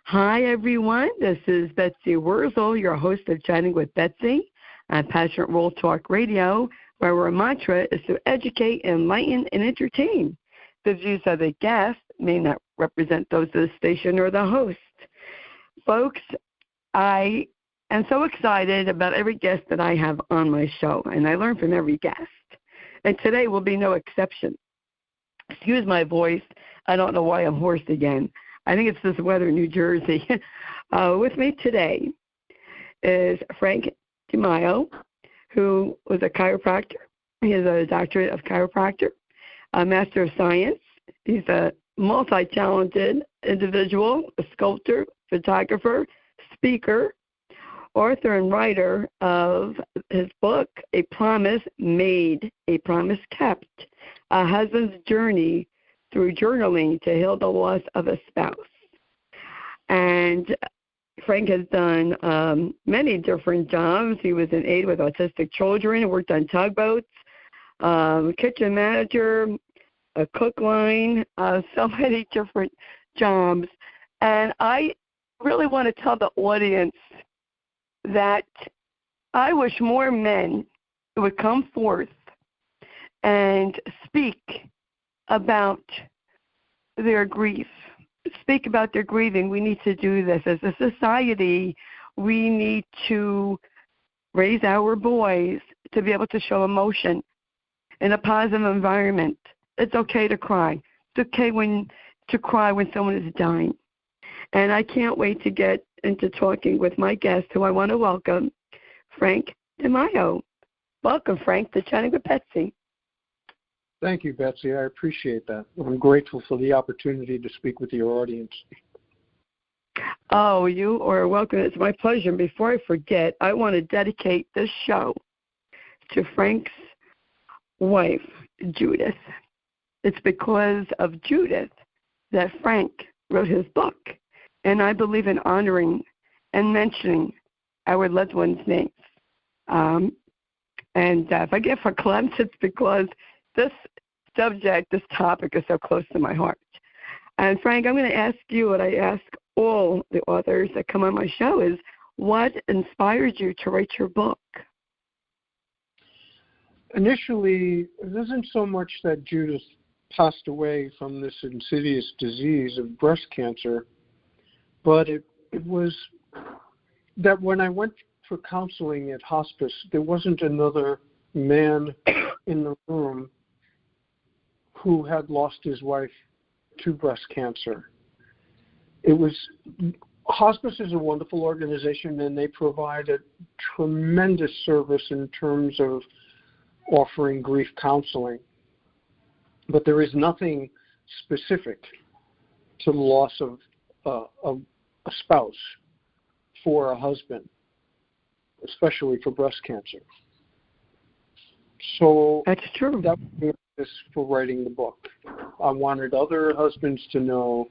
Hi, everyone. This is Betsy Wurzel, your host of Chatting with Betsy on Passionate Role Talk Radio, where our mantra is to educate, enlighten, and entertain. The views of the guest may not represent those of the station or the host. Folks, I am so excited about every guest that I have on my show, and I learn from every guest. And today will be no exception. Excuse my voice. I don't know why I'm hoarse again. I think it's this weather in New Jersey. With me today is Frank DiMaio, who was a chiropractor. He has a doctorate of chiropractor, a master of science. He's a multi-talented individual, a sculptor, photographer, speaker, author and writer of his book, A Promise Made, A Promise Kept, a husband's journey through journaling to heal the loss of a spouse. And Frank has done many different jobs. He was an aide with autistic children, worked on tugboats, kitchen manager, a cook line, so many different jobs. And I really want to tell the audience that I wish more men would come forth and speak about their grief, speak about their grieving. We need to do this. As a society, we need to raise our boys to be able to show emotion in a positive environment. It's okay to cry. It's okay to cry when someone is dying. And I can't wait to get into talking with my guest, who I want to welcome, Frank DiMaio. Welcome, Frank, to Chatting with Betsy. Thank you, Betsy. I appreciate that. I'm grateful for the opportunity to speak with your audience. Oh, you are welcome. It's my pleasure. And before I forget, I want to dedicate this show to Frank's wife, Judith. It's because of Judith that Frank wrote his book. And I believe in honoring and mentioning our loved ones' names. And if I get verklempt, it's because this subject, this topic is so close to my heart. And Frank, I'm going to ask you what I ask all the authors that come on my show is, what inspired you to write your book? Initially, it isn't so much that Judith passed away from this insidious disease of breast cancer, but it was that when I went for counseling at hospice, there wasn't another man in the room who had lost his wife to breast cancer. Hospice is a wonderful organization, and they provide a tremendous service in terms of offering grief counseling. But there is nothing specific to the loss of a spouse for a husband, especially for breast cancer. So that's true. That was the impetus for writing the book. I wanted other husbands to know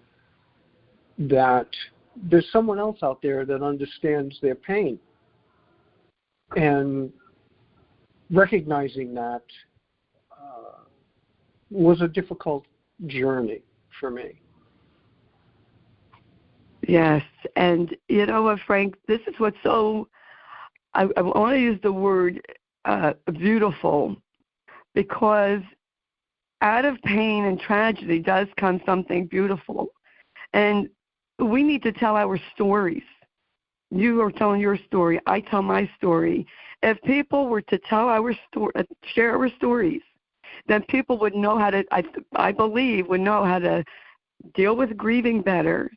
that there's someone else out there that understands their pain. And recognizing that was a difficult journey for me. Yes, and you know what, Frank, this is what's so, I want to use the word beautiful, because out of pain and tragedy does come something beautiful. And we need to tell our stories. You are telling your story. I tell my story. If people were to tell our story, share our stories, then people would know how to, I believe, would know how to deal with grieving better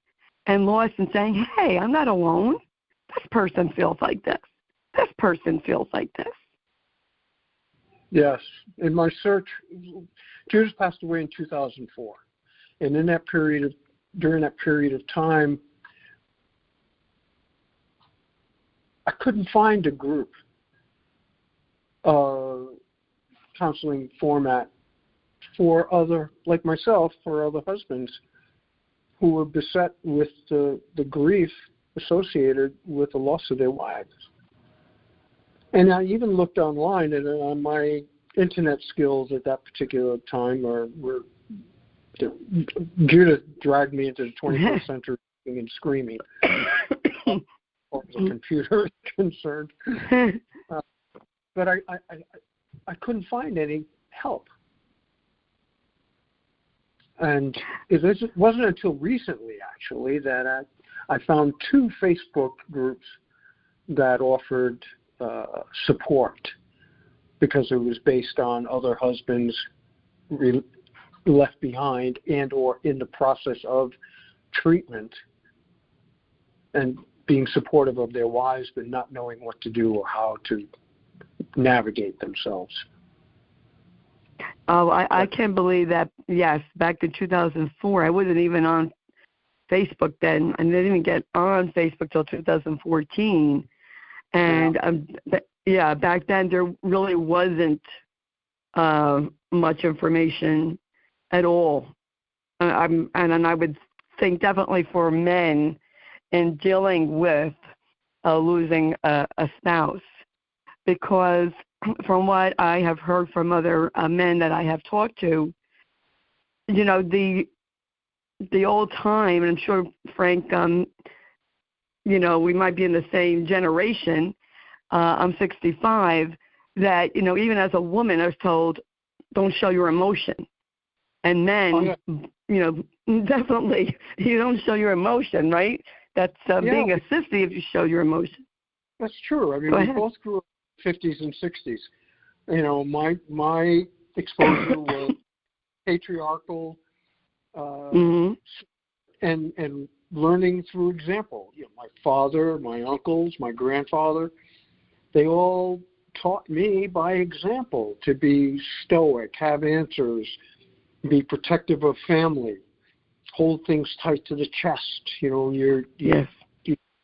and loss, and saying, hey, I'm not alone. This person feels like this. This person feels like this. Yes. In my search, Judith passed away in 2004. And during that period of time, I couldn't find a group counseling format for other, like myself, for other husbands who were beset with the grief associated with the loss of their wives. And I even looked online, and my internet skills at that particular time were Judith dragged me into the 21st century and screaming as far as the computer is concerned. But I couldn't find any help. And it wasn't until recently, actually, that I found 2 Facebook groups that offered support, because it was based on other husbands left behind and or in the process of treatment and being supportive of their wives but not knowing what to do or how to navigate themselves. Oh, I can't believe that. Yes, back in 2004, I wasn't even on Facebook then. I didn't even get on Facebook till 2014. And back then there really wasn't much information at all. And I would think definitely for men in dealing with losing a spouse, because from what I have heard from other men that I have talked to, you know, the old time, and I'm sure, Frank, you know, we might be in the same generation. I'm 65, that, you know, even as a woman, I was told, don't show your emotion. And men, you know, definitely, you don't show your emotion, right? That's being a sissy if you show your emotion. That's true. I mean, we both grew up in the 50s and 60s. You know, my exposure was patriarchal and learning through example. You know, my father, my uncles, my grandfather, they all taught me by example to be stoic, have answers, be protective of family, hold things tight to the chest. You know, you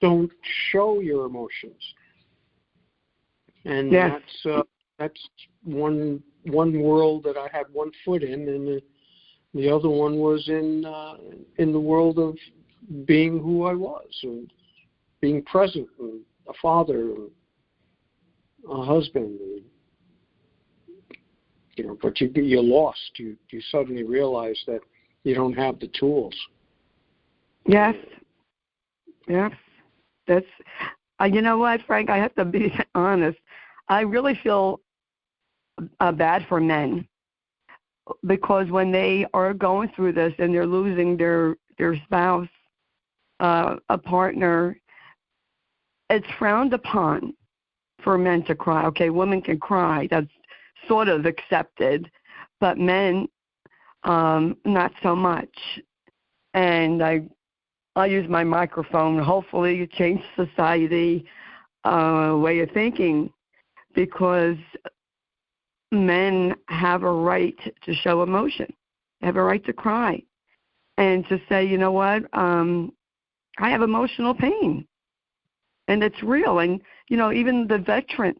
don't show your emotions. And that's one world that I had one foot in, and the other one was in the world of being who I was, and being present, and a father, and a husband. And, you know, but you're lost. You suddenly realize that you don't have the tools. Yes. That's. You know what, Frank? I have to be honest. I really feel bad for men, because when they are going through this and they're losing their spouse, a partner, it's frowned upon for men to cry. Okay, women can cry. That's sort of accepted, but men, not so much. And I'll use my microphone, hopefully change society way of thinking, because men have a right to show emotion, have a right to cry, and to say, you know what, I have emotional pain, and it's real. And, you know, even the veterans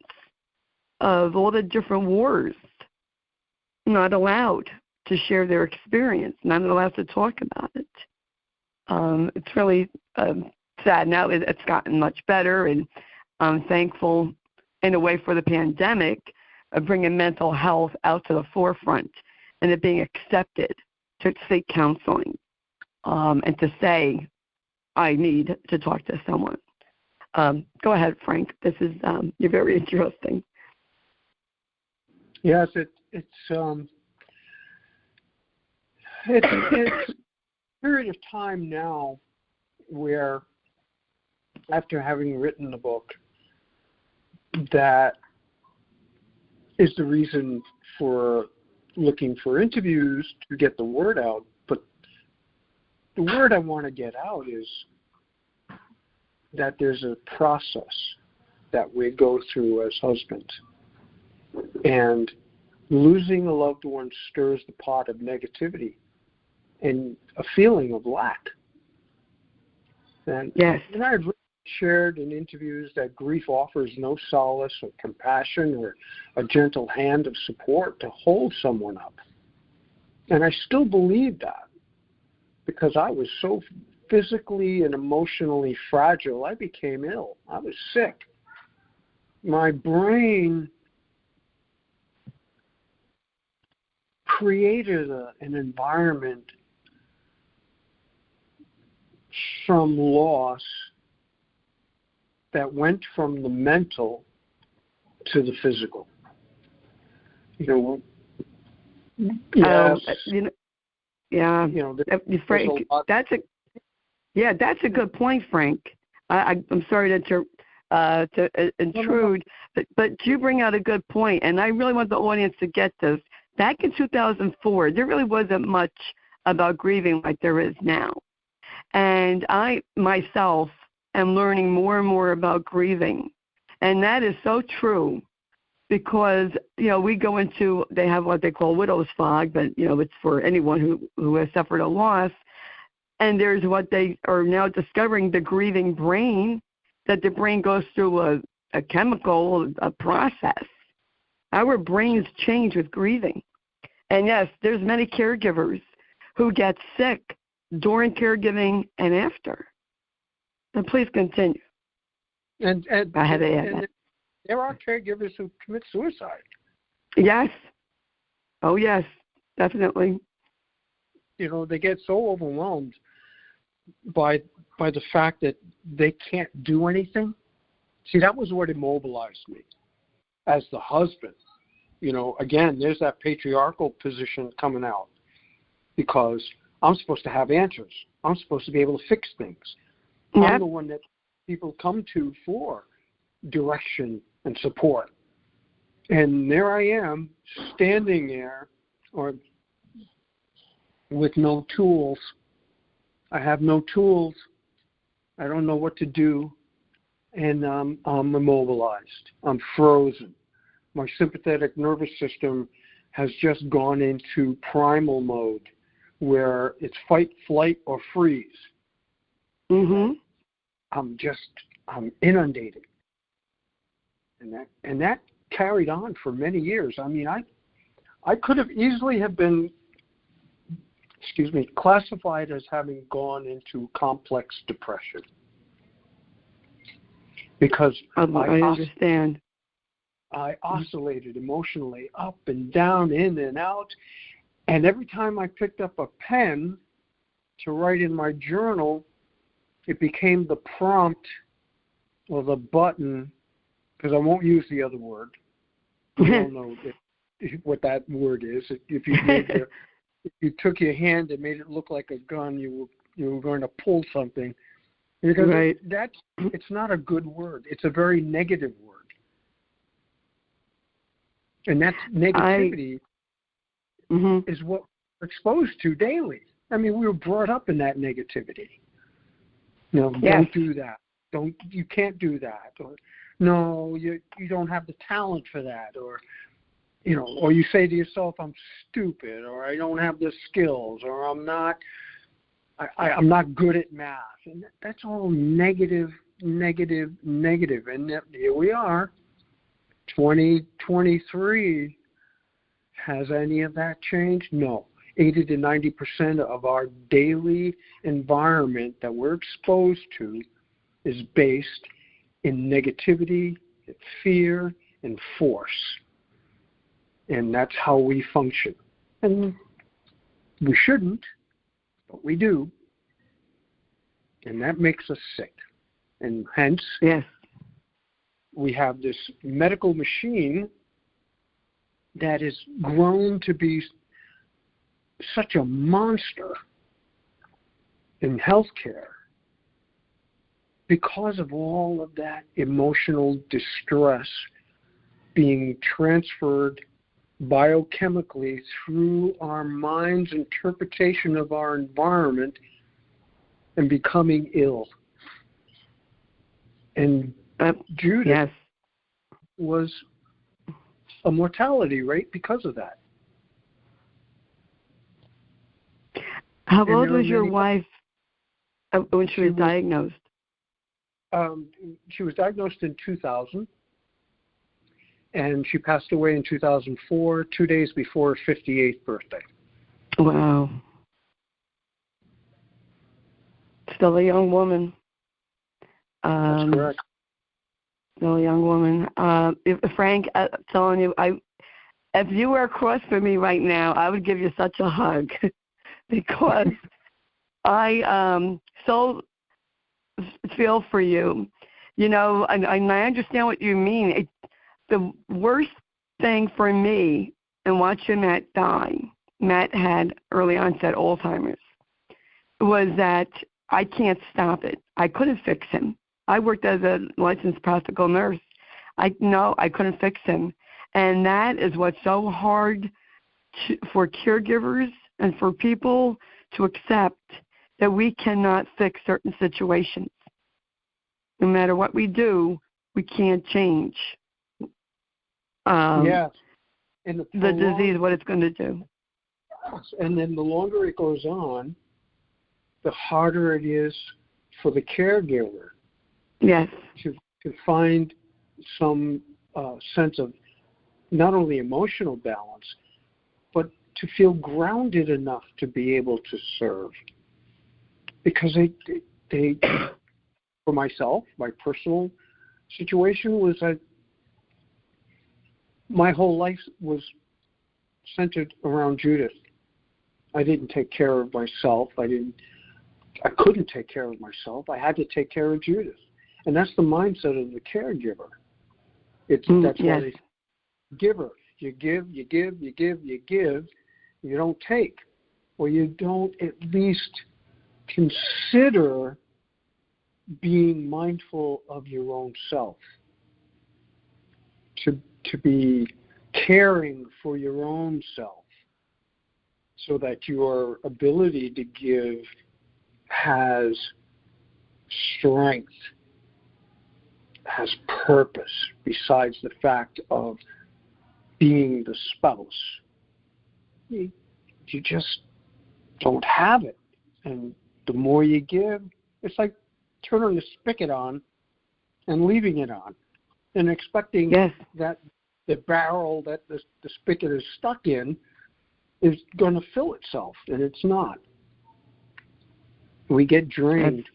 of all the different wars, not allowed to share their experience, not allowed to talk about it. It's really sad. Now it's gotten much better, and I'm thankful in a way for the pandemic of bringing mental health out to the forefront and it being accepted to seek counseling and to say, I need to talk to someone. Go ahead, Frank. This is you're very interesting. Yes, it's a period of time now where, after having written the book, that is the reason for looking for interviews to get the word out. But the word I want to get out is that there's a process that we go through as husbands. And losing a loved one stirs the pot of negativity and a feeling of lack. And, yes. And I've shared in interviews that grief offers no solace or compassion or a gentle hand of support to hold someone up. And I still believe that, because I was so physically and emotionally fragile. I became ill. I was sick. My brain created an environment some loss that went from the mental to the physical. Yes. Frank, that's a good point, Frank. I'm sorry to intrude, but you bring out a good point, and I really want the audience to get this. Back in 2004, there really wasn't much about grieving like there is now. And I, myself, am learning more and more about grieving. And that is so true because, we go into, they have what they call widow's fog, but, it's for anyone who has suffered a loss. And there's what they are now discovering, the grieving brain, that the brain goes through a chemical, a process. Our brains change with grieving. And yes, there's many caregivers who get sick during caregiving and after. And please continue. And I had to add that. There are caregivers who commit suicide. Yes. Oh, yes, definitely. They get so overwhelmed by the fact that they can't do anything. See, that was what immobilized me as the husband. Again, there's that patriarchal position coming out because I'm supposed to have answers. I'm supposed to be able to fix things. Yep. I'm the one that people come to for direction and support. And there I am standing there with no tools. I have no tools. I don't know what to do. And I'm immobilized. I'm frozen. My sympathetic nervous system has just gone into primal mode where it's fight, flight, or freeze. Mm-hmm. I'm inundated. And that carried on for many years. I mean, I could have easily have been, classified as having gone into complex depression. Because I understand. I oscillated emotionally up and down, in and out. And every time I picked up a pen to write in my journal, it became the prompt or the button, because I won't use the other word. I don't know what that word is. If you took your hand and made it look like a gun, you were going to pull something. Because right. It's not a good word. It's a very negative word. And that negativity is what we're exposed to daily. I mean, we were brought up in that negativity. Don't do that. You can't do that. Or no, you don't have the talent for that. Or or you say to yourself, I'm stupid, or I don't have the skills, or I'm not good at math. And that's all negative. And here we are, 2023. Has any of that changed? No. 80 to 90% of our daily environment that we're exposed to is based in negativity, fear, and force. And that's how we function. And we shouldn't, but we do. And that makes us sick. And hence, we have this medical machine that is grown to be such a monster in healthcare because of all of that emotional distress being transferred biochemically through our mind's interpretation of our environment and becoming ill. And Judith was a mortality rate because of that. How old was your wife when she was diagnosed? She was diagnosed in 2000, and she passed away in 2004, 2 days before her 58th birthday. Wow. Still a young woman. That's correct. Still a young woman. Frank, I'm telling you, if you were across from me right now, I would give you such a hug because I so feel for you. And I understand what you mean. The worst thing for me in watching Matt die, Matt had early onset Alzheimer's, was that I can't stop it. I couldn't fix him. I worked as a licensed practical nurse. I couldn't fix him. And that is what's so hard for caregivers and for people to accept, that we cannot fix certain situations. No matter what we do, we can't change yes. And the disease, what it's going to do. And then the longer it goes on, the harder it is for the caregiver. Yes. To find some sense of not only emotional balance, but to feel grounded enough to be able to serve. Because they for myself, my personal situation was that my whole life was centered around Judith. I didn't take care of myself. I couldn't take care of myself. I had to take care of Judith. And that's the mindset of the caregiver. That's why they giver. You give, you give, you give, you give. You don't take. Or you don't at least consider being mindful of your own self. To be caring for your own self, so that your ability to give has strength, has purpose, besides the fact of being the spouse. You just don't have it. And the more you give, it's like turning the spigot on and leaving it on and expecting that the barrel that the spigot is stuck in is going to fill itself, and it's not. We get drained.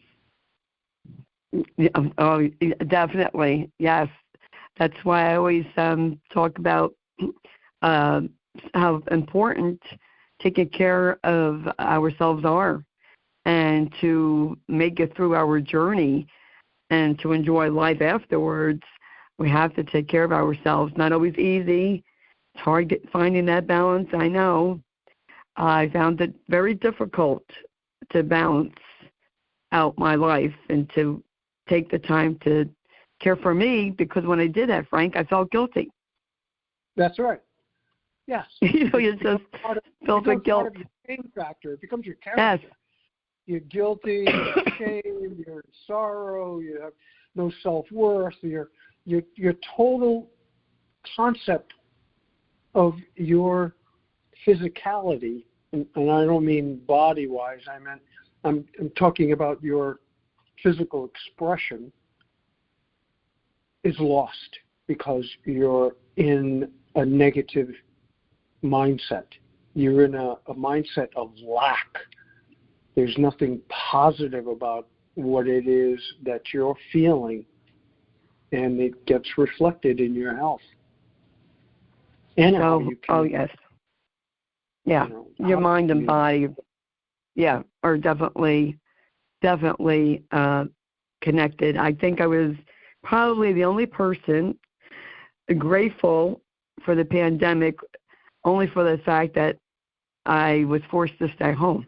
Oh, definitely, yes. That's why I always talk about how important taking care of ourselves are, and to make it through our journey and to enjoy life afterwards. We have to take care of ourselves. Not always easy. It's hard finding that balance, I know. I found it very difficult to balance out my life and to take the time to care for me, because when I did that, Frank, I felt guilty. That's right. Yes. You just felt the guilt. Part of your shame factor. It becomes your character. Yes. You're guilty, you're ashamed, you're in sorrow, you have no self-worth, your total concept of your physicality, and I don't mean body-wise, I'm talking about your physical expression, is lost because you're in a negative mindset. You're in a mindset of lack. There's nothing positive about what it is that you're feeling, and it gets reflected in your health. And how you can, yes. Yeah, your mind and body, are definitely connected. I think I was probably the only person grateful for the pandemic, only for the fact that I was forced to stay home,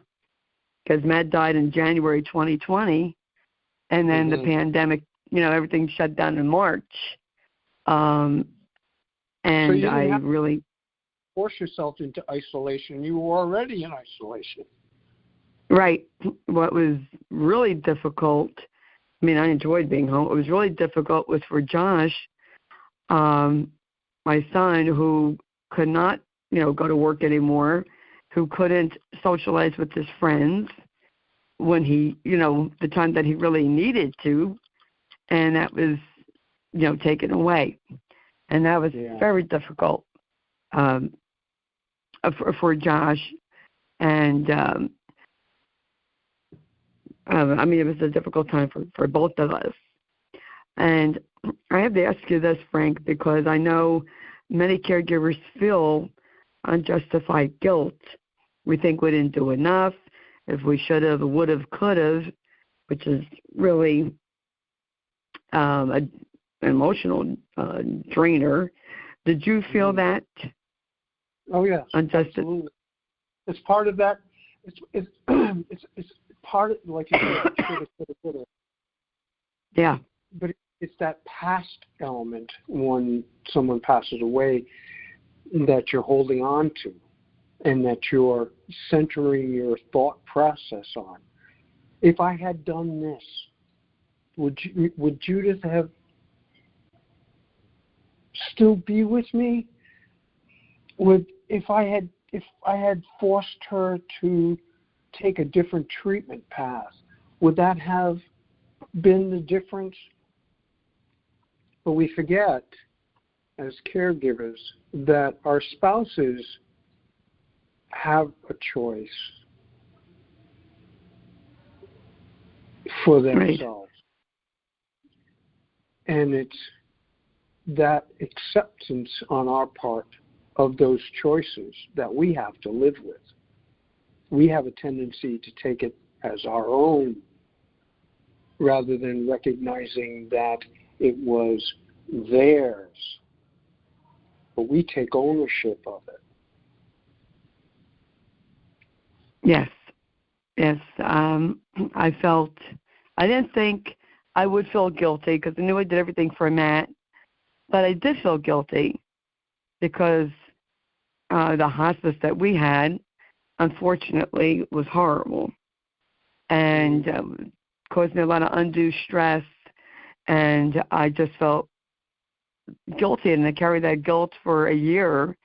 because Matt died in January 2020, and then the pandemic, everything shut down in March. And so I really force yourself into isolation. You were already in isolation. Right. What was really difficult, I enjoyed being home. It was really difficult was for Josh, my son, who could not, go to work anymore, who couldn't socialize with his friends when he, the time that he really needed to, and that was, taken away. And that was very difficult for Josh. And, it was a difficult time for both of us. And I have to ask you this, Frank, because I know many caregivers feel unjustified guilt. We think we didn't do enough. if we should have, would have, could have, which is really an emotional drainer. Did you feel that? Oh yes, unjust? Absolutely. It's part of that. It's part of, like you said, shoulda. Yeah. But it's that past element when someone passes away that you're holding on to, and that you're centering your thought process on. If I had done this, would Judith have still be with me? If I had forced her to take a different treatment path, would that have been the difference? But we forget, as caregivers, that our spouses have a choice for themselves. Right. And it's that acceptance on our part of those choices that we have to live with. We have a tendency to take it as our own rather than recognizing that it was theirs. But we take ownership of it. Yes. I didn't think I would feel guilty because I knew I did everything for Matt, but I did feel guilty because the hospice that we had, unfortunately, was horrible and caused me a lot of undue stress, and I just felt guilty, and I carried that guilt for a year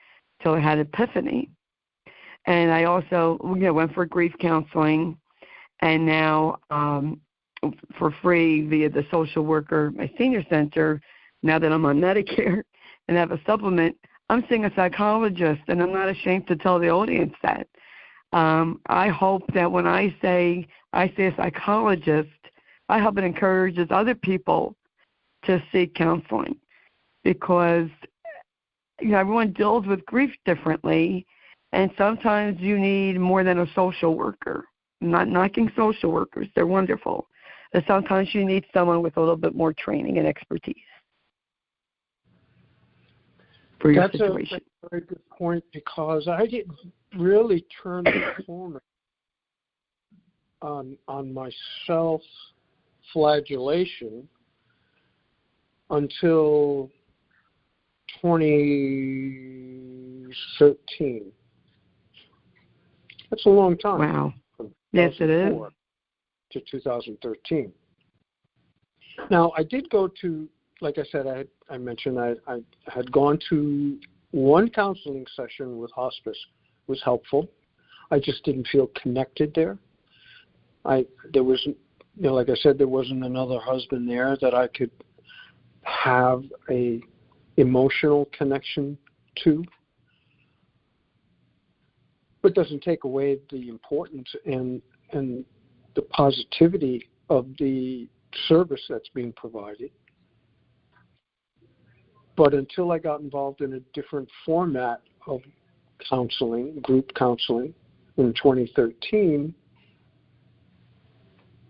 till I had epiphany. And I also, went for grief counseling, and now for free via the social worker, my senior center, now that I'm on Medicare and have a supplement, I'm seeing a psychologist, and I'm not ashamed to tell the audience that. I hope that when I say a psychologist, I hope it encourages other people to seek counseling, because everyone deals with grief differently, and sometimes you need more than a social worker. I'm not knocking social workers. They're wonderful. But sometimes you need someone with a little bit more training and expertise for your situation. That's a very good point, because I didn't really turn the corner on my self-flagellation until 2013. That's a long time. Wow. Yes, it is. To 2013. Now, I did go to, like I said, I mentioned I had gone to one counseling session with hospice. It was helpful. I just didn't feel connected there. There was, like I said, there wasn't another husband there that I could have a emotional connection to. But doesn't take away the importance and the positivity of the service that's being provided. But until I got involved in a different format of counseling, group counseling, in 2013,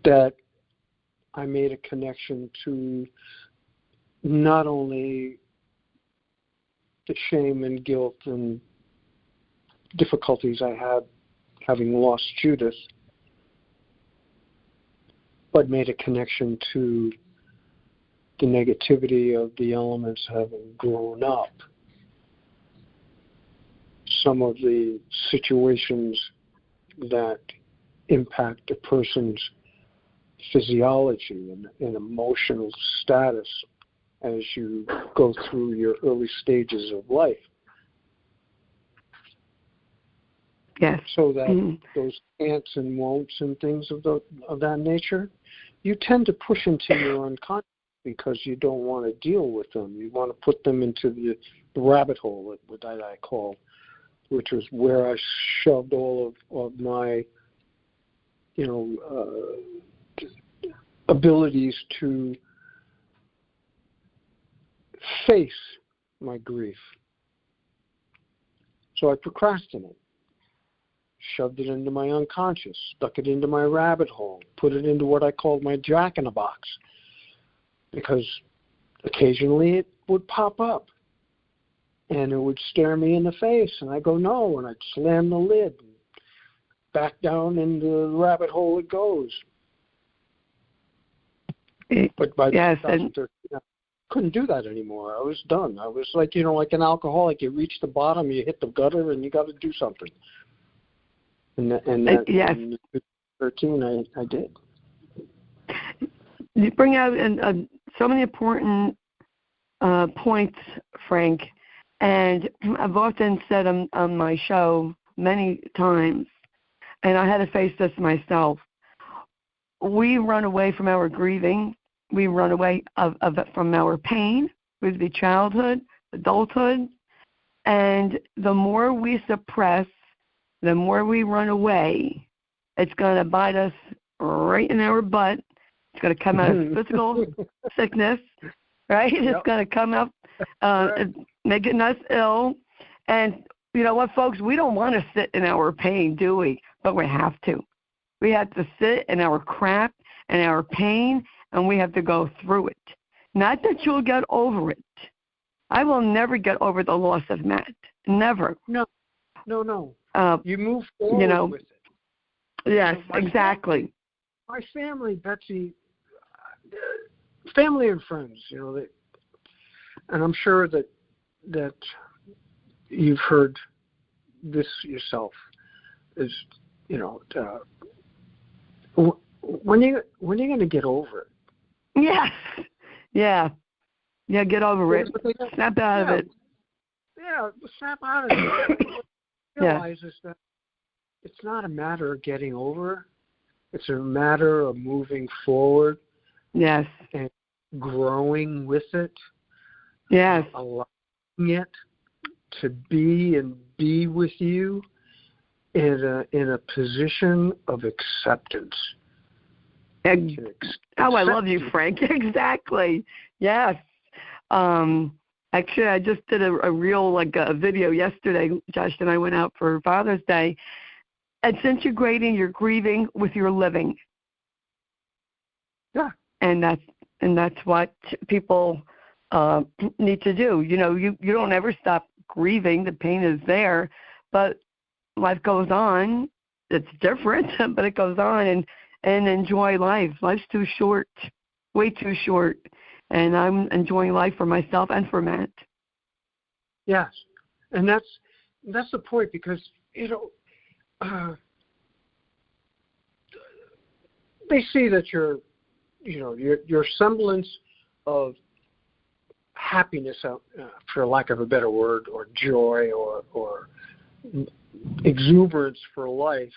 that I made a connection to not only the shame and guilt and difficulties I had having lost Judith, but made a connection to the negativity of the elements having grown up. Some of the situations that impact a person's physiology and emotional status as you go through your early stages of life. Yes. So that those can'ts and won'ts and things of that nature, you tend to push into your unconscious because you don't want to deal with them. You want to put them into the rabbit hole, that I call, which was where I shoved all of my, abilities to face my grief. So I procrastinate. shoved it into my unconscious, stuck it into my rabbit hole, put it into what I called my jack-in-a-box, because occasionally it would pop up and it would stare me in the face, and I go, no, and I'd slam the lid, and back down into the rabbit hole it goes. But by 2013, I couldn't do that anymore. I was done. I was like, like an alcoholic. You reach the bottom, you hit the gutter, and you got to do something. And in 2013, I did. You bring out so many important points, Frank, and I've often said on my show many times, and I had to face this myself. We run away from our grieving. We run away from our pain, whether it be childhood, adulthood, and the more we suppress, the more we run away, it's going to bite us right in our butt. It's going to come out as physical sickness, right? Yep. It's going to come up making us ill. And you know what, folks? We don't want to sit in our pain, do we? But we have to. We have to sit in our crap and our pain, and we have to go through it. Not that you'll get over it. I will never get over the loss of Matt. Never. No. You move forward with it. Yes, exactly. My family, Betsy, family and friends, and I'm sure that you've heard this yourself, is, when are you going to get over it? Yes. Yeah, get over it. Snap out of it. Yeah, snap out of it. Realizes that it's not a matter of getting over. It's a matter of moving forward. Yes. And growing with it. Yes. Allowing it to be with you in a position of acceptance. I love you, Frank. Exactly. Yes. Actually, I just did a real a video yesterday. Josh and I went out for Father's Day. It's integrating your grieving with your living. Yeah. And that's what people need to do. You don't ever stop grieving. The pain is there, but life goes on. It's different, but it goes on, and enjoy life. Life's too short, way too short. And I'm enjoying life for myself and for Matt. Yes, and that's the point, because they see that your semblance of happiness, for lack of a better word, or joy, or exuberance for life,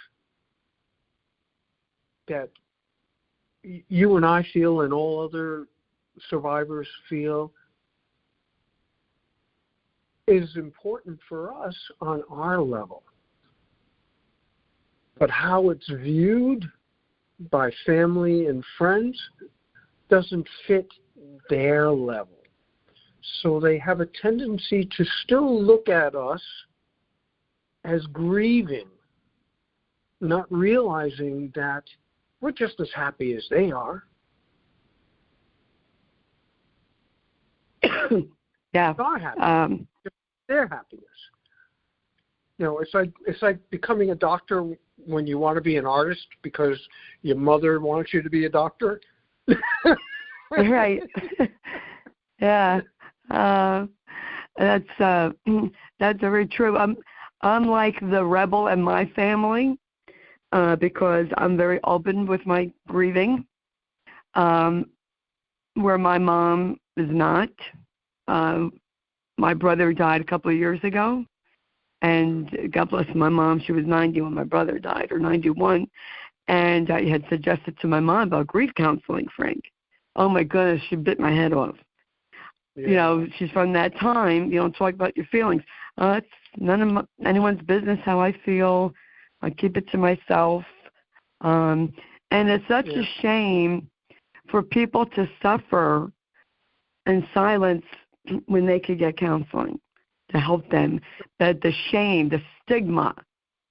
that you and I feel, and all other survivors feel, is important for us on our level. But how it's viewed by family and friends doesn't fit their level. So they have a tendency to still look at us as grieving, not realizing that we're just as happy as they are. Yeah. Our happiness, their happiness. It's like becoming a doctor when you want to be an artist because your mother wants you to be a doctor. Right. Yeah. That's very true. I'm like the rebel in my family because I'm very open with my grieving, where my mom is not. My brother died a couple of years ago, and God bless my mom. She was 90 when my brother died, or 91, and I had suggested to my mom about grief counseling, Frank. Oh, my goodness, she bit my head off. Yeah. She's from that time. You don't talk about your feelings. It's none of anyone's business how I feel. I keep it to myself. And it's such a shame for people to suffer in silence when they could get counseling to help them. The shame, the stigma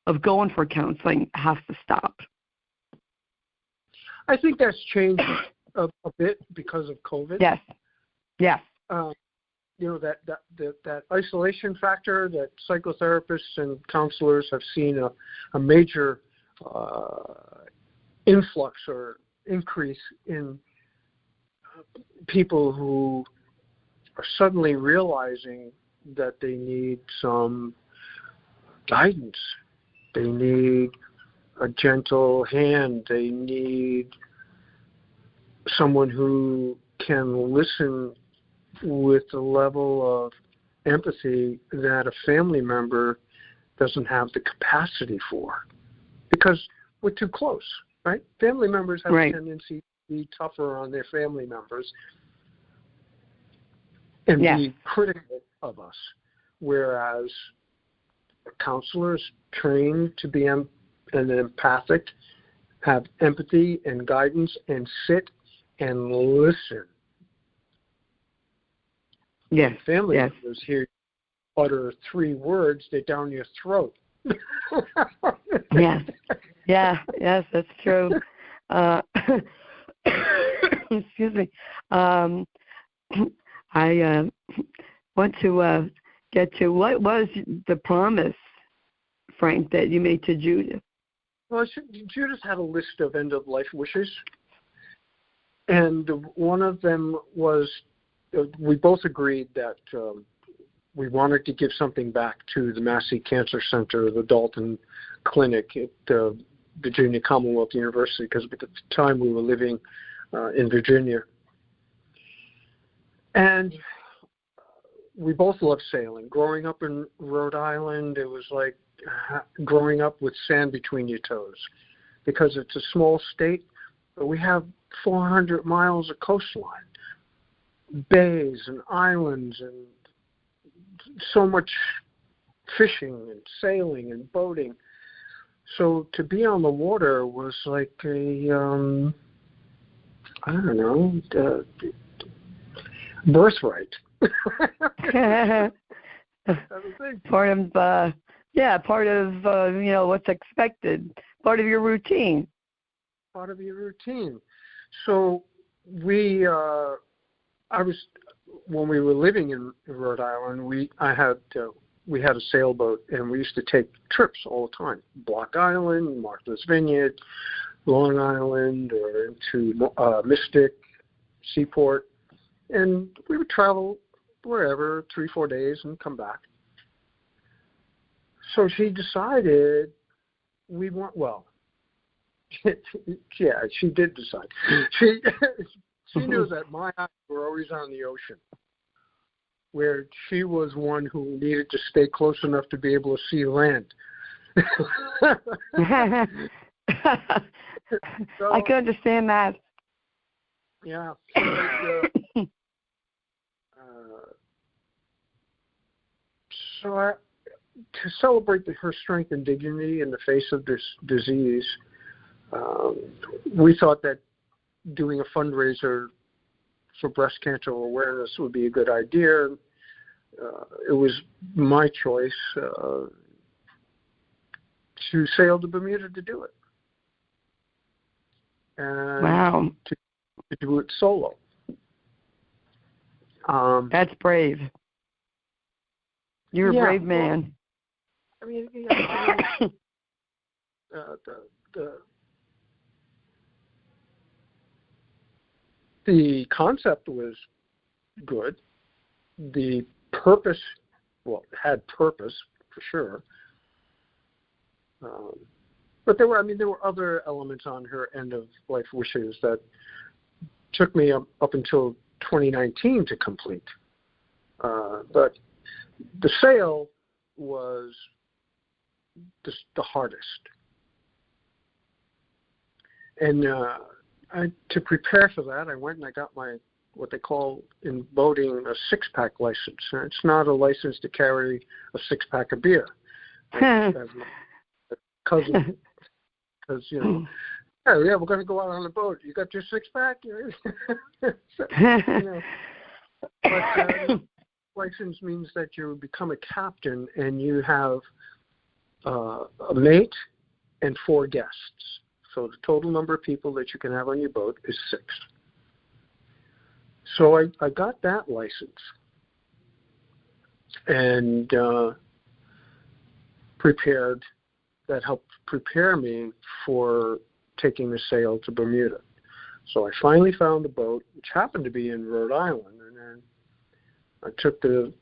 of going for counseling has to stop? I think that's changed a bit because of COVID. Yes. Yes. That isolation factor that psychotherapists and counselors have seen a major influx or increase in people who are suddenly realizing that they need some guidance. They need a gentle hand. They need someone who can listen with a level of empathy that a family member doesn't have the capacity for, because we're too close, right? Family members have a tendency to be tougher on their family members and be critical of us, whereas counselors trained to be empathic, have empathy and guidance, and sit and listen. Yes. Family members hear you utter 3 words, they're down your throat. Yes. Yes, that's true. Excuse me. I want to get to what was the promise, Frank, that you made to Judith? Well, Judith had a list of end-of-life wishes, and one of them was we both agreed that we wanted to give something back to the Massey Cancer Center, the Dalton Clinic at Virginia Commonwealth University, because at the time we were living in Virginia. And we both loved sailing. Growing up in Rhode Island, it was like growing up with sand between your toes, because it's a small state, but we have 400 miles of coastline, bays and islands, and so much fishing and sailing and boating. So to be on the water was like a, birthright. Part of what's expected, part of your routine. Part of your routine. So when we were living in Rhode Island, we had a sailboat, and we used to take trips all the time. Block Island, Martha's Vineyard, Long Island, or into Mystic, Seaport. And we would travel wherever, 3-4 days, and come back. So she decided she did decide. She knew that my eyes were always on the ocean, where she was one who needed to stay close enough to be able to see land. So, I can understand that. Yeah. So to celebrate her strength and dignity in the face of this disease, we thought that doing a fundraiser for breast cancer awareness would be a good idea. It was my choice to sail to Bermuda to do it. And wow. To do it solo. That's brave. You're a brave man. Well, I mean, the concept was good. The purpose, had purpose for sure. But there were other elements on her end of life wishes that took me up until 2019 to complete. But the sail was the hardest. And to prepare for that, I went and I got what they call in boating a 6-pack license. And it's not a license to carry a 6-pack of beer. As my cousin, because we're going to go out on the boat. You got your 6-pack? But license means that you become a captain and you have a mate and 4 guests. So the total number of people that you can have on your boat is 6. So I got that license and that helped prepare me for taking the sail to Bermuda. So I finally found a boat, which happened to be in Rhode Island, and then I took the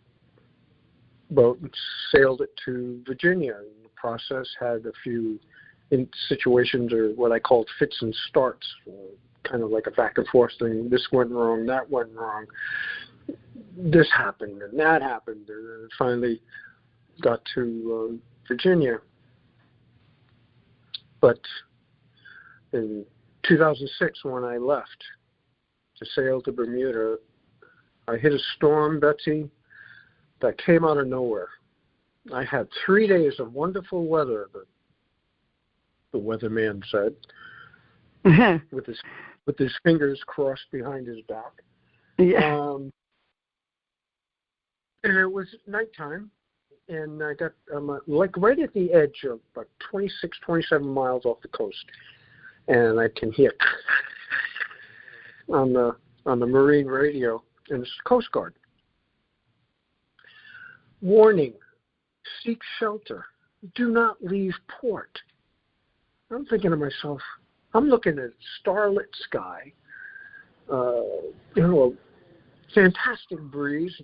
boat and sailed it to Virginia. And the process had a few situations, or what I called fits and starts, kind of like a back and forth thing. This went wrong, that went wrong, this happened, and that happened, and then finally got to Virginia. But in 2006, when I left to sail to Bermuda, I hit a storm, Betsy, that came out of nowhere. I had 3 days of wonderful weather, the weatherman said, with his fingers crossed behind his back. Yeah. And it was nighttime, and I got like right at the edge of about 26, 27 miles off the coast, and I can hear on the marine radio, and it's the Coast Guard. Warning, seek shelter. Do not leave port. I'm thinking to myself, I'm looking at starlit sky, a fantastic breeze,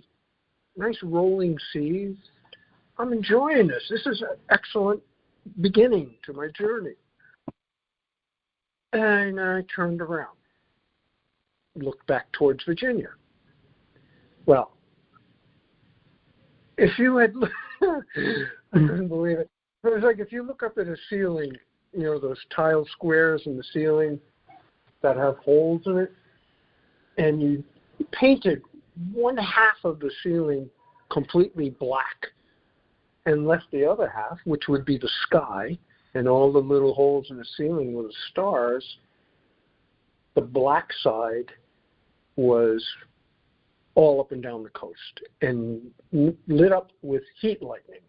nice rolling seas. I'm enjoying this. This is an excellent beginning to my journey. And I turned around, looked back towards Virginia. Well, if you had, I couldn't believe it. It was like if you look up at a ceiling, those tile squares in the ceiling that have holes in it, and you painted one half of the ceiling completely black and left the other half, which would be the sky, and all the little holes in the ceiling were the stars. The black side was all up and down the coast and lit up with heat lightning.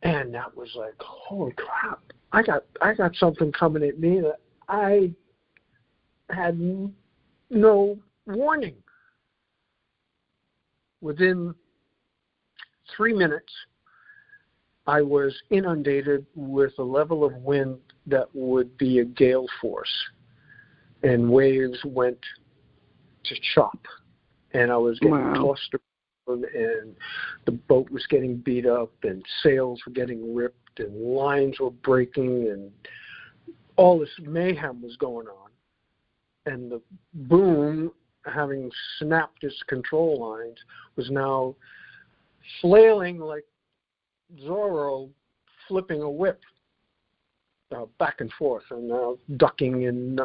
And that was like, holy crap, I got something coming at me that I had no warning. Within 3 minutes, I was inundated with a level of wind that would be a gale force, and waves went to chop, and I was getting tossed around, and the boat was getting beat up, and sails were getting ripped, and lines were breaking, and all this mayhem was going on. And the boom, having snapped its control lines, was now flailing like Zorro flipping a whip back and forth, and now ducking and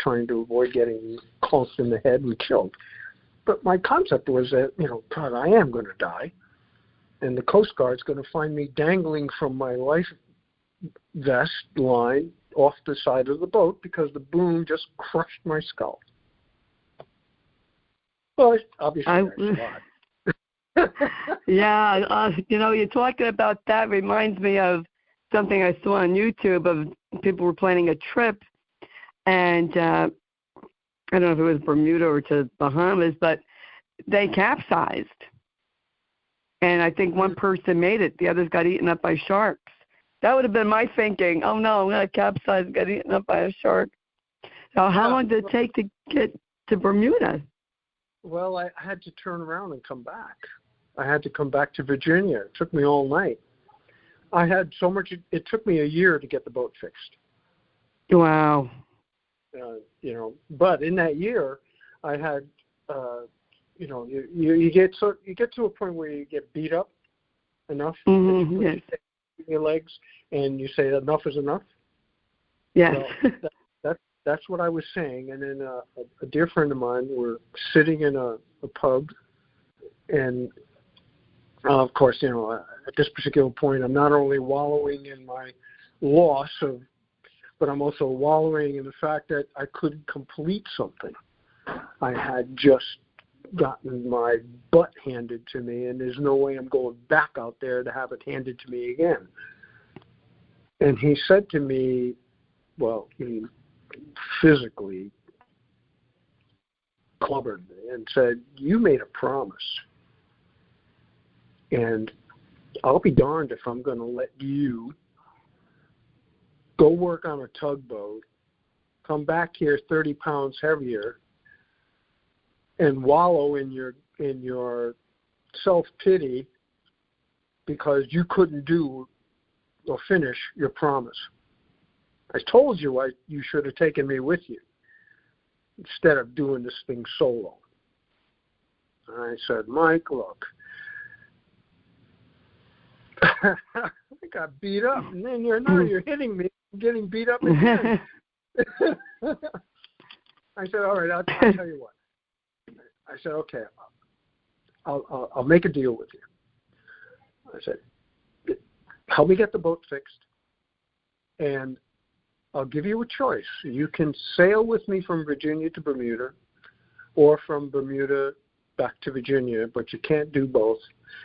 trying to avoid getting close in the head and killed. But my concept was that, God, I am going to die, and the Coast Guard's going to find me dangling from my life vest line off the side of the boat because the boom just crushed my skull. Well, obviously I survived. Yeah, you're talking about that reminds me of something I saw on YouTube of people were planning a trip, and I don't know if it was Bermuda or to Bahamas, but they capsized. And I think one person made it. The others got eaten up by sharks. That would have been my thinking. Oh, no, I'm going to capsize and get eaten up by a shark. So how long did it take to get to Bermuda? Well, I had to turn around and come back. I had to come back to Virginia. It took me all night. I had so much. It took me a year to get the boat fixed. Wow. But in that year, I had, you get to a point where you get beat up enough. Mm-hmm, yes. Your legs, and you say enough is enough. Yes. So that's what I was saying. And then a dear friend of mine, were sitting in a pub, and of course, at this particular point, I'm not only wallowing in my loss but I'm also wallowing in the fact that I couldn't complete something. I had just gotten my butt handed to me, and there's no way I'm going back out there to have it handed to me again. And he said to me, well, he physically clobbered me and said, you made a promise, and I'll be darned if I'm going to let you go work on a tugboat, come back here 30 pounds heavier, and wallow in your self-pity because you couldn't do or finish your promise. I told you you should have taken me with you instead of doing this thing solo. And I said, Mike, look, I got beat up, and then you're hitting me, I'm getting beat up again. I said, all right, I'll tell you what. I said, okay, I'll make a deal with you. I said, help me get the boat fixed, and I'll give you a choice. You can sail with me from Virginia to Bermuda, or from Bermuda back to Virginia, but you can't do both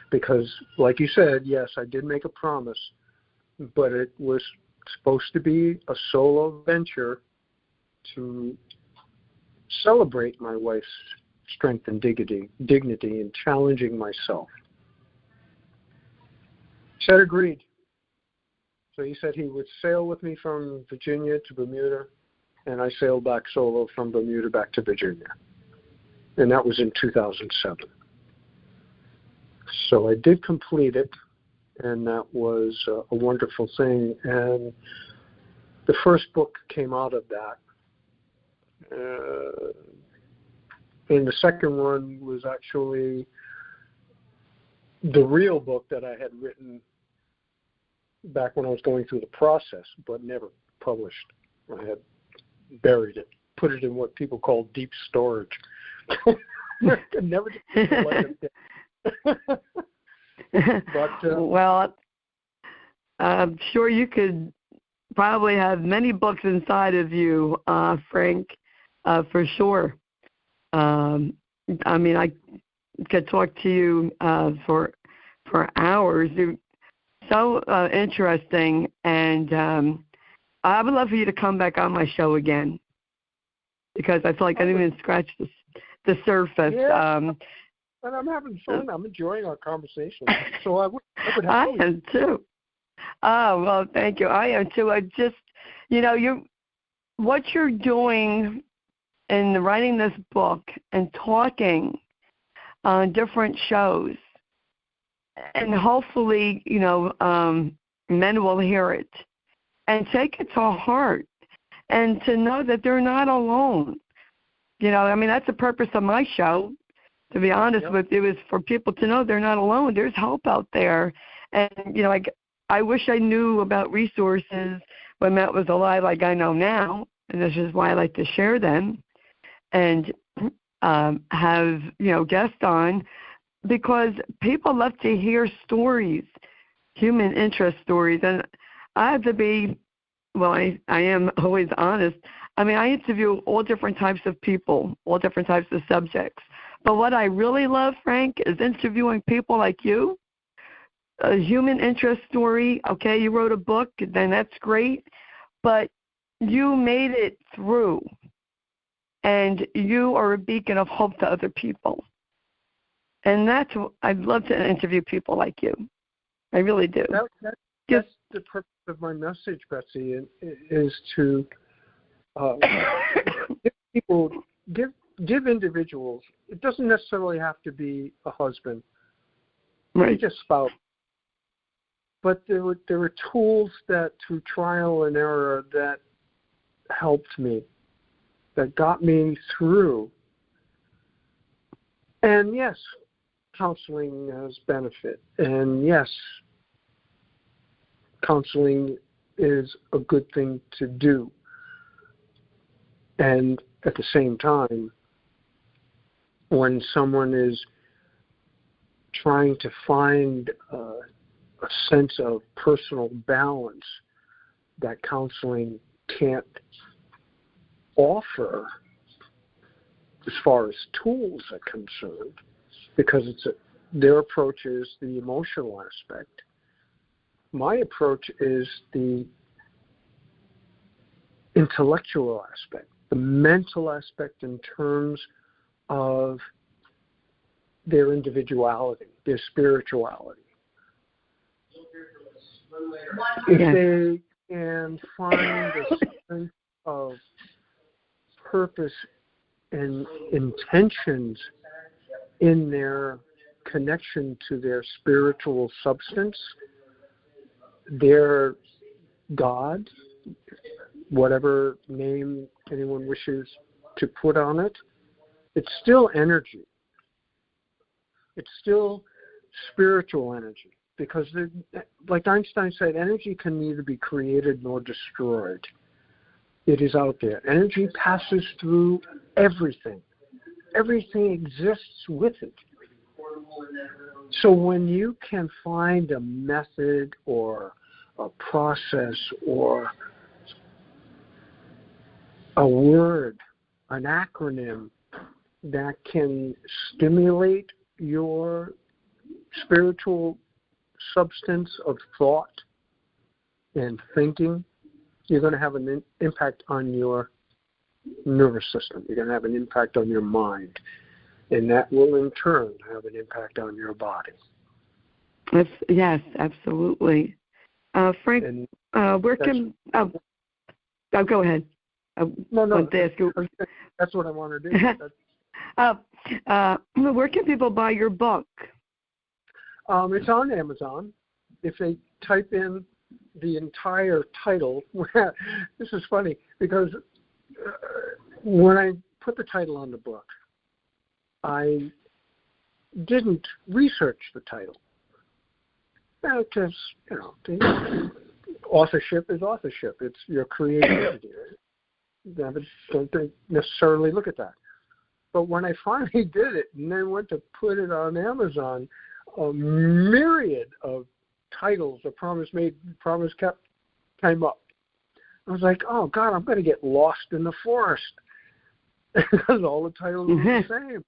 because, like you said, yes, I did make a promise, but it was supposed to be a solo venture to celebrate my wife's strength and dignity and challenging myself. Said agreed. So he said he would sail with me from Virginia to Bermuda, and I sailed back solo from Bermuda back to Virginia. And that was in 2007. So I did complete it, and that was a wonderful thing. And the first book came out of that. And the second one was actually the real book that I had written back when I was going through the process, but never published. I had buried it, put it in what people call deep storage. Never did let it But well, I'm sure you could probably have many books inside of you, Frank, for sure. I mean, I could talk to you for hours. You're so interesting, and I would love for you to come back on my show again because I feel like I didn't even scratch the surface. Yeah. And I'm having fun. I'm enjoying our conversation. So I would I am too. Oh, well, thank you. I am too. I just, what you're doing in writing this book and talking on different shows, and hopefully, men will hear it and take it to heart and to know that they're not alone. That's the purpose of my show. To be honest with you, is for people to know they're not alone. There's hope out there. And, I wish I knew about resources when Matt was alive like I know now, and this is why I like to share them and have, guests on, because people love to hear stories, human interest stories. And I have to be, I am always honest. I interview all different types of people, all different types of subjects. But what I really love, Frank, is interviewing people like you, a human interest story. Okay, you wrote a book, then that's great. But you made it through, and you are a beacon of hope to other people. And I'd love to interview people like you. I really do. That's the purpose of my message, Betsy, is to give individuals. It doesn't necessarily have to be a husband, right? Just spouse. But there were tools that through trial and error that helped me, that got me through. And yes, counseling has benefit. And yes, counseling is a good thing to do. And at the same time, when someone is trying to find a sense of personal balance that counseling can't offer, as far as tools are concerned, because their approach is the emotional aspect. My approach is the intellectual aspect, the mental aspect in terms of their individuality, their spirituality. If they can find a sense of purpose and intentions in their connection to their spiritual substance, their God, whatever name anyone wishes to put on it, it's still energy. It's still spiritual energy. Because, like Einstein said, energy can neither be created nor destroyed. It is out there. Energy passes through everything. Everything exists with it. So when you can find a method or a process or a word, an acronym that can stimulate your spiritual substance of thought and thinking, you're going to have an impact on your nervous system. You're going to have an impact on your mind. And that will, in turn, have an impact on your body. Yes, absolutely. Frank, where can... go ahead. No. That's what I want to do. Where can people buy your book? It's on Amazon. If they type in the entire title, this is funny because when I put the title on the book, I didn't research the title because, authorship is authorship. It's your creativity. Don't necessarily look at that. But when I finally did it and then went to put it on Amazon, a myriad of titles, A Promise Made, Promise Kept, came up. I was like, oh, God, I'm going to get lost in the forest because all the titles are the same.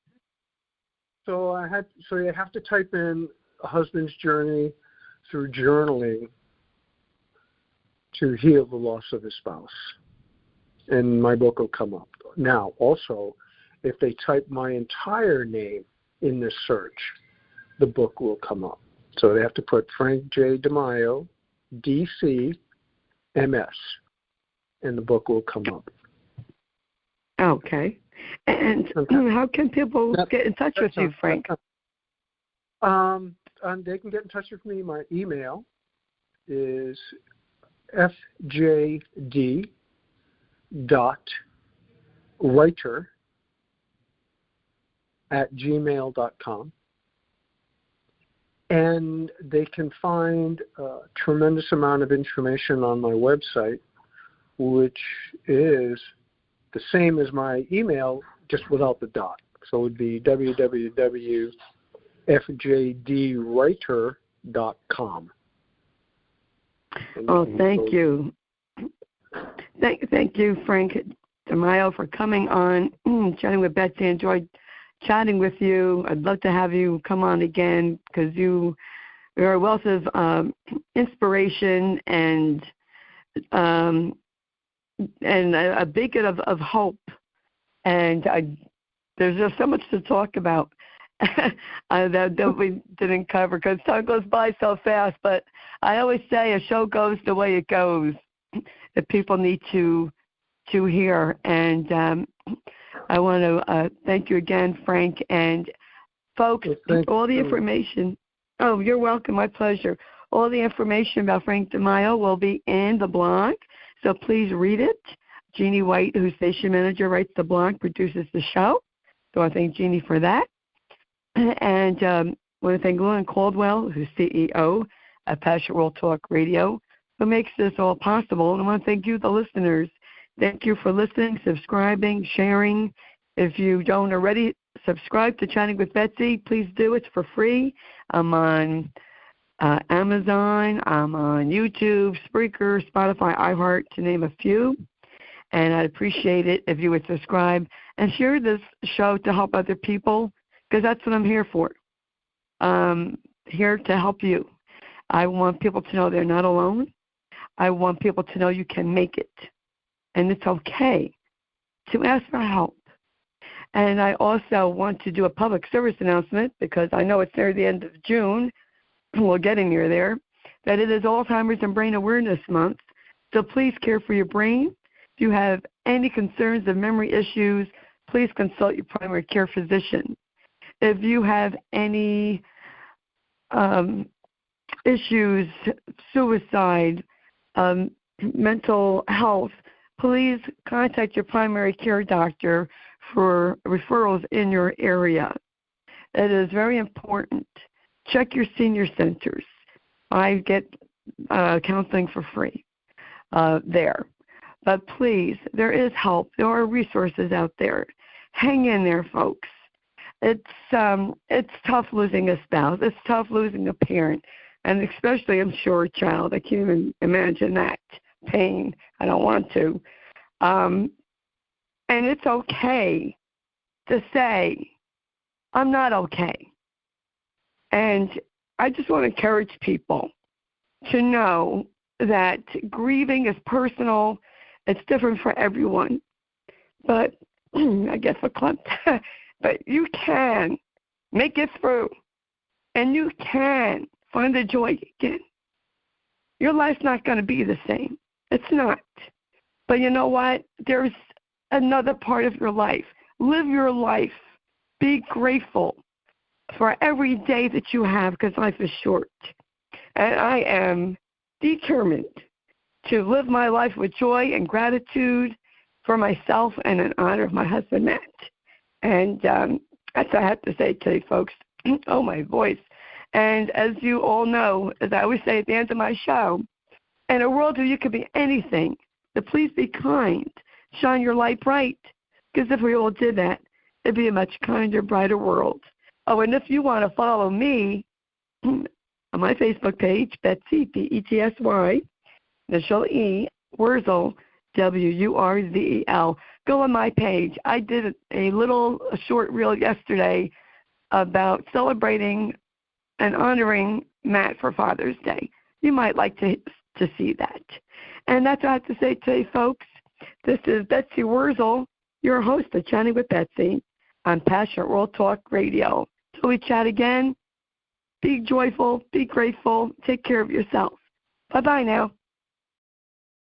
So you have to type in A Husband's Journey Through Journaling to Heal the Loss of His Spouse. And my book will come up. Now, also, if they type my entire name in the search, the book will come up. So they have to put Frank J. DiMaio, D.C., M.S., and the book will come up. Okay. And how can people get in touch with you, Frank? They can get in touch with me. My email is fjd.writer@gmail.com. And they can find a tremendous amount of information on my website, which is the same as my email, just without the dot. So it would be www.fjdwriter.com. Oh, thank you. Thank you, Frank DiMaio, for coming on, chatting with Betsy. Enjoyed chatting with you. I'd love to have you come on again because you're a wealth of inspiration and a beacon of hope. And there's just so much to talk about that we didn't cover because time goes by so fast. But I always say a show goes the way it goes. That people need to hear. And I want to thank you again, Frank. And folks, all the information. Oh, you're welcome. My pleasure. All the information about Frank DiMaio will be in the blog, so please read it. Jeannie White, who's station manager, writes the blog, produces the show. So I thank Jeannie for that. And I want to thank Llewellyn Caldwell, who's CEO of Passionate World Talk Radio, who makes this all possible. And I want to thank you, the listeners. Thank you for listening, subscribing, sharing. If you don't already subscribe to Chatting with Betsy, please do. It's for free. I'm on Amazon. I'm on YouTube, Spreaker, Spotify, iHeart, to name a few. And I'd appreciate it if you would subscribe and share this show to help other people, because that's what I'm here for. Here to help you. I want people to know they're not alone. I want people to know you can make it, and it's okay to ask for help. And I also want to do a public service announcement, because I know it's near the end of June, we're getting near there, that it is Alzheimer's and Brain Awareness Month. So please care for your brain. If you have any concerns of memory issues, please consult your primary care physician. If you have any issues, suicide, mental health, please contact your primary care doctor for referrals in your area. It is very important. Check your senior centers. I get counseling for free there. But please, there is help. There are resources out there. Hang in there, folks. It's tough losing a spouse. It's tough losing a parent, and especially, I'm sure, a child. I can't even imagine that pain. I don't want to. And it's okay to say, I'm not okay. And I just want to encourage people to know that grieving is personal. It's different for everyone. But I guess a clump. But you can make it through. And you can find the joy again. Your life's not going to be the same. It's not. But you know what? There's another part of your life. Live your life. Be grateful for every day that you have, because life is short. And I am determined to live my life with joy and gratitude for myself and in honor of my husband, Matt. And that's what I have to say to you folks. Oh, my voice. And as you all know, as I always say at the end of my show, in a world where you could be anything, so please be kind. Shine your light bright. Because if we all did that, it'd be a much kinder, brighter world. Oh, and if you want to follow me on my Facebook page, Betsy, B-E-T-S-Y, initial E, Wurzel, W-U-R-Z-E-L. Go on my page. I did a short reel yesterday about celebrating and honoring Matt for Father's Day. You might like to see that. And that's what I have to say today, folks. This is Betsy Wurzel, your host of Chatting with Betsy on Passionate World Talk Radio. Till we chat again, be joyful, be grateful, take care of yourself. Bye-bye now.